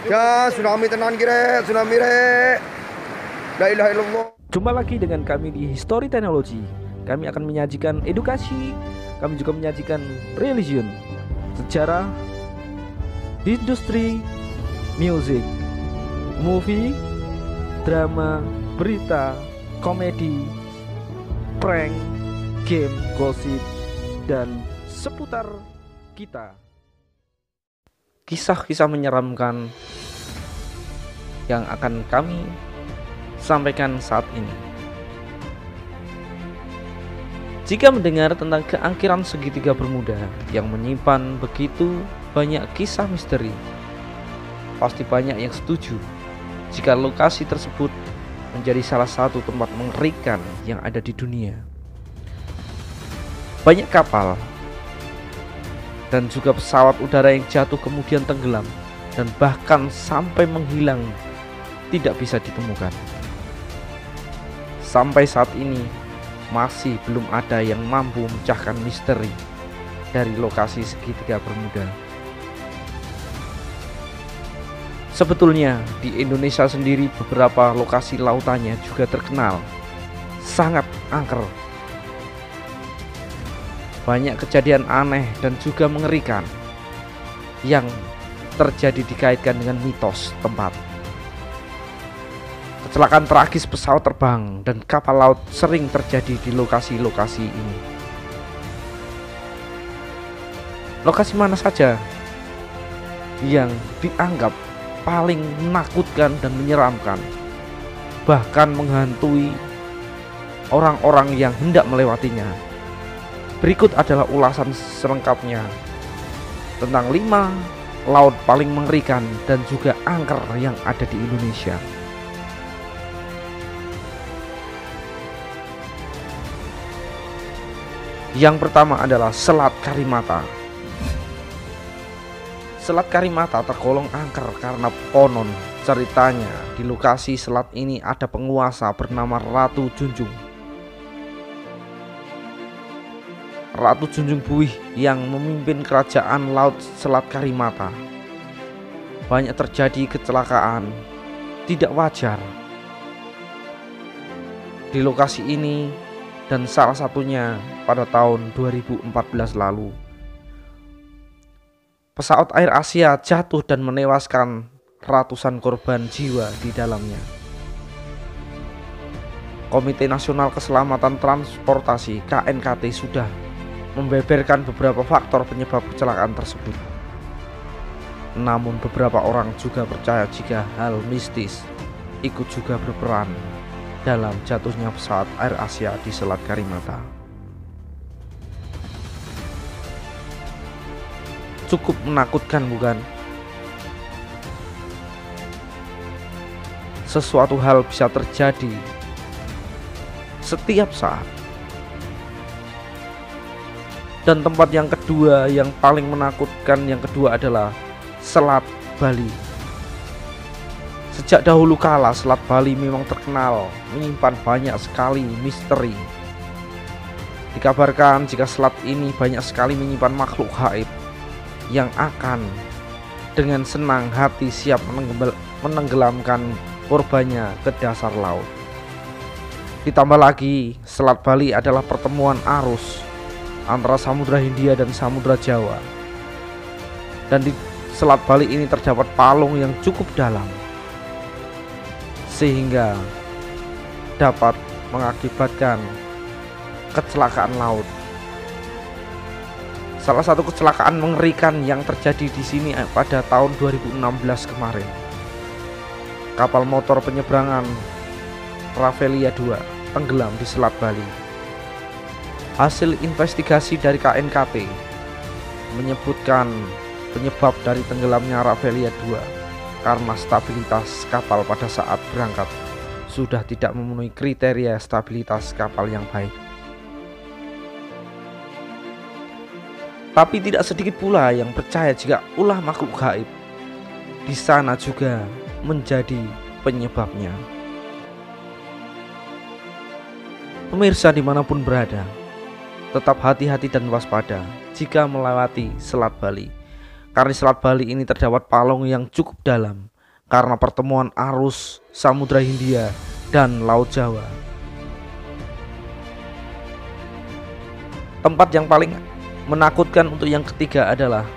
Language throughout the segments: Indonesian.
Ya, tsunami tenan kira, tsunami re. La ilaha illallah. Jumpa lagi dengan kami di History Technology. Kami akan menyajikan edukasi, kami juga menyajikan religion, sejarah, industri, music, movie, drama, berita, komedi, prank, game, gosip, dan seputar kita. Kisah-kisah menyeramkan yang akan kami sampaikan saat ini. Jika mendengar tentang keangkiran segitiga Bermuda yang menyimpan begitu banyak kisah misteri, pasti banyak yang setuju jika lokasi tersebut menjadi salah satu tempat mengerikan yang ada di dunia. Banyak kapal dan juga pesawat udara yang jatuh kemudian tenggelam dan bahkan sampai menghilang, tidak bisa ditemukan. Sampai saat ini masih belum ada yang mampu memecahkan misteri dari lokasi segitiga Bermuda. Sebetulnya di Indonesia sendiri beberapa lokasi lautannya juga terkenal sangat angker. Banyak kejadian aneh dan juga mengerikan yang terjadi dikaitkan dengan mitos tempat. Kecelakaan tragis pesawat terbang dan kapal laut sering terjadi di lokasi-lokasi ini. Lokasi mana saja yang dianggap paling menakutkan dan menyeramkan, bahkan menghantui orang-orang yang hendak melewatinya? Berikut adalah ulasan selengkapnya tentang 5 laut paling mengerikan dan juga angker yang ada di Indonesia. Yang pertama adalah Selat Karimata. Selat Karimata tergolong angker karena konon ceritanya di lokasi selat ini ada penguasa bernama Ratu Junjung. Ratu Junjung Buih yang memimpin kerajaan laut Selat Karimata. Banyak terjadi kecelakaan tidak wajar di lokasi ini, dan salah satunya pada tahun 2014 lalu. Pesawat Air Asia jatuh dan menewaskan ratusan korban jiwa di dalamnya. Komite Nasional Keselamatan Transportasi (KNKT) sudah membeberkan beberapa faktor penyebab kecelakaan tersebut. Namun beberapa orang juga percaya jika hal mistis ikut juga berperan dalam jatuhnya pesawat Air Asia di Selat Karimata. Cukup menakutkan, bukan? Sesuatu hal bisa terjadi setiap saat. Dan tempat yang kedua yang paling menakutkan yang kedua adalah Selat Bali. Sejak dahulu kala Selat Bali memang terkenal menyimpan banyak sekali misteri. Dikabarkan jika selat ini banyak sekali menyimpan makhluk gaib yang akan dengan senang hati siap menenggelamkan korbannya ke dasar laut. Ditambah lagi Selat Bali adalah pertemuan arus antara Samudra Hindia dan Samudra Jawa. Dan di Selat Bali ini terdapat palung yang cukup dalam, sehingga dapat mengakibatkan kecelakaan laut. Salah satu kecelakaan mengerikan yang terjadi di sini pada tahun 2016 kemarin. Kapal motor penyeberangan Rafflesia 2 tenggelam di Selat Bali. Hasil investigasi dari KNKT menyebutkan penyebab dari tenggelamnya Rafflesia 2 karena stabilitas kapal pada saat berangkat sudah tidak memenuhi kriteria stabilitas kapal yang baik. Tapi tidak sedikit pula yang percaya jika ulah makhluk gaib di sana juga menjadi penyebabnya. Pemirsa dimanapun berada, tetap hati-hati dan waspada jika melewati Selat Bali, Karena di Selat Bali ini terdapat palung yang cukup dalam karena pertemuan arus Samudra Hindia dan Laut Jawa. Tempat yang paling menakutkan untuk yang ketiga adalah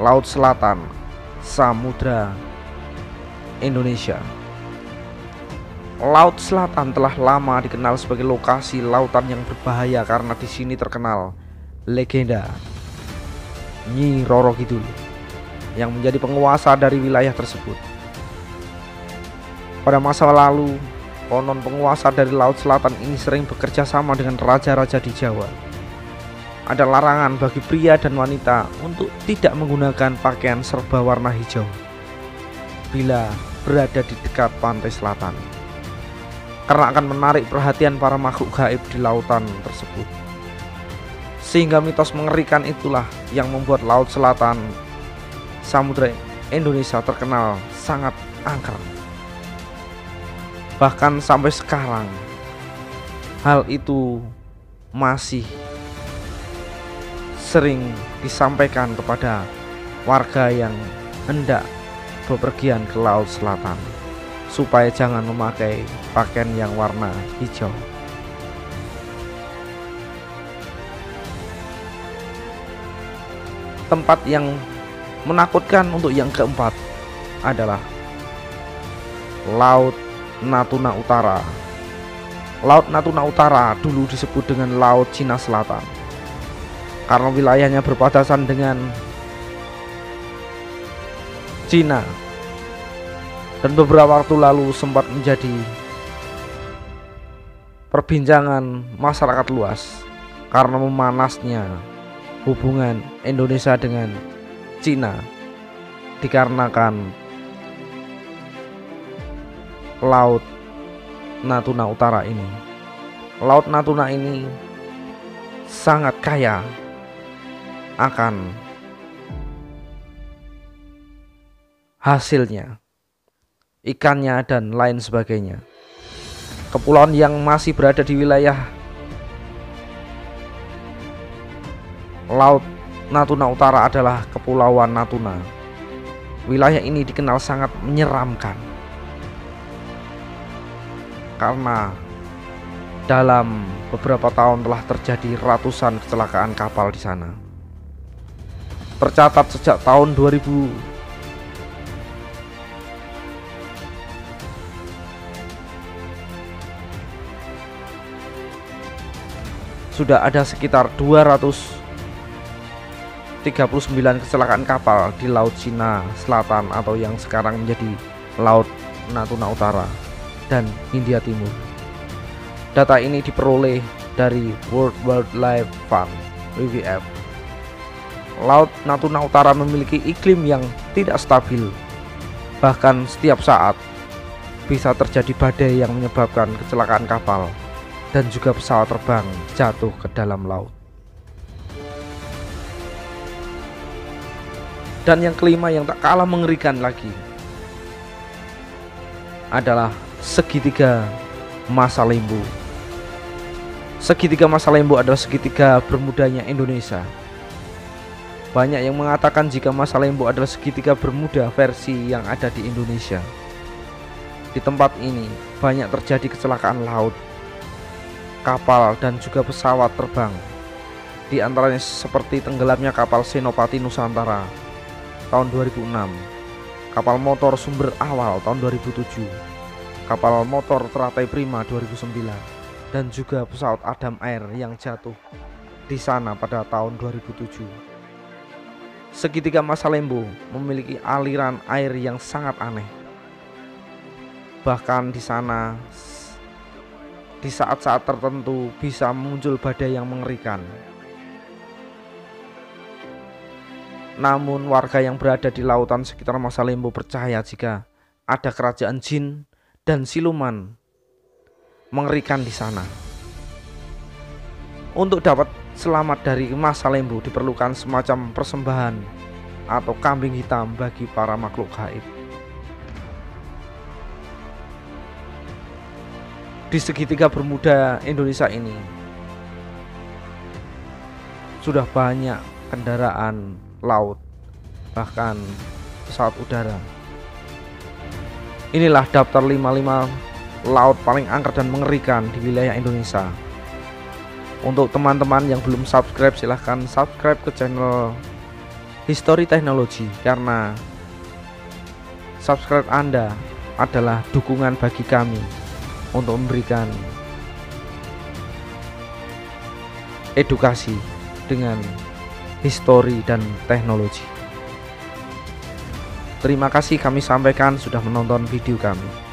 Laut Selatan Samudra Indonesia. Laut Selatan telah lama dikenal sebagai lokasi lautan yang berbahaya karena di sini terkenal legenda Nyi Roro Kidul yang menjadi penguasa dari wilayah tersebut. Pada masa lalu, konon penguasa dari Laut Selatan ini sering bekerja sama dengan raja-raja di Jawa. Ada larangan bagi pria dan wanita untuk tidak menggunakan pakaian serba warna hijau bila berada di dekat pantai selatan, karena akan menarik perhatian para makhluk gaib di lautan tersebut. Sehingga mitos mengerikan itulah yang membuat Laut Selatan Samudra Indonesia terkenal sangat angker. Bahkan sampai sekarang hal itu masih sering disampaikan kepada warga yang hendak bepergian ke Laut Selatan supaya jangan memakai pakaian yang warna hijau. Tempat yang menakutkan untuk yang keempat adalah Laut Natuna Utara. Laut Natuna Utara dulu disebut dengan Laut Cina Selatan karena wilayahnya berbatasan dengan Cina, dan beberapa waktu lalu sempat menjadi perbincangan masyarakat luas karena memanasnya hubungan Indonesia dengan Cina dikarenakan Laut Natuna Utara ini. Laut Natuna ini sangat kaya akan hasilnya, ikannya dan lain sebagainya. Kepulauan yang masih berada di wilayah Laut Natuna Utara adalah Kepulauan Natuna. Wilayah ini dikenal sangat menyeramkan karena dalam beberapa tahun telah terjadi ratusan kecelakaan kapal di sana. Tercatat sejak tahun 2000 sudah ada sekitar 239 kecelakaan kapal di Laut Cina Selatan atau yang sekarang menjadi Laut Natuna Utara dan Hindia Timur. Data ini diperoleh dari World Wildlife Fund (WWF). Laut Natuna Utara memiliki iklim yang tidak stabil. Bahkan setiap saat bisa terjadi badai yang menyebabkan kecelakaan kapal dan juga pesawat terbang jatuh ke dalam laut. Dan yang kelima yang tak kalah mengerikan lagi adalah segitiga Masa Lembu. Segitiga Masa Lembu adalah segitiga bermudanya Indonesia. Banyak yang mengatakan jika Masa Lembu adalah segitiga bermuda versi yang ada di Indonesia. Di tempat ini banyak terjadi kecelakaan laut, kapal dan juga pesawat terbang. Di antaranya seperti tenggelamnya kapal Senopati Nusantara tahun 2006, kapal motor Sumber Awal tahun 2007, kapal motor Teratai Prima 2009, dan juga pesawat Adam Air yang jatuh di sana pada tahun 2007. Segitiga Masa Lembu memiliki aliran air yang sangat aneh. Bahkan di sana di saat-saat tertentu bisa muncul badai yang mengerikan. Namun warga yang berada di lautan sekitar Masa Lembu percaya jika ada kerajaan jin dan siluman mengerikan di sana. Untuk dapat selamat dari Masa Lembu diperlukan semacam persembahan atau kambing hitam bagi para makhluk gaib. Di segitiga bermuda Indonesia ini sudah banyak kendaraan laut bahkan pesawat udara. Inilah daftar 55 laut paling angker dan mengerikan di wilayah Indonesia. Untuk teman-teman yang belum subscribe, silahkan subscribe ke channel History Teknologi, karena subscribe Anda adalah dukungan bagi kami untuk memberikan edukasi dengan histori dan teknologi. Terima kasih kami sampaikan sudah menonton video kami.